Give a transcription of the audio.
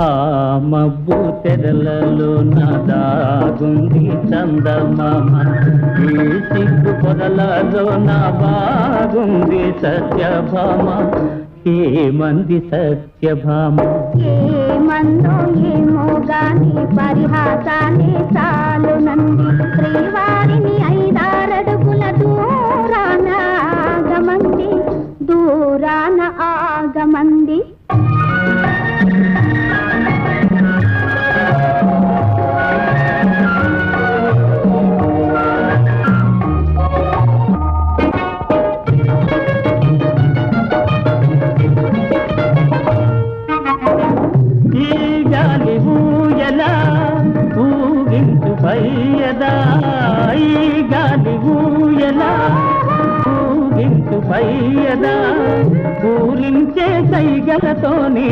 ఆ మబ్బు తెరలలో దాగుంది చందమామ, ఈ సిగ్గు పొరలలో బాగుంది సత్యభామ. ఏమంది సత్యభామ? ఏమందో ఏమో గాని పరిహాసాన్ని చాలు నంది, శ్రీవారిని 5-6 అడుగుల దూరాన ఆగమంది, దూరాన ఆగమంది. పయ్యదా ఈ గాలి ఊయలా ఊగించు పయ్యదా, పూరించే సైగలతోని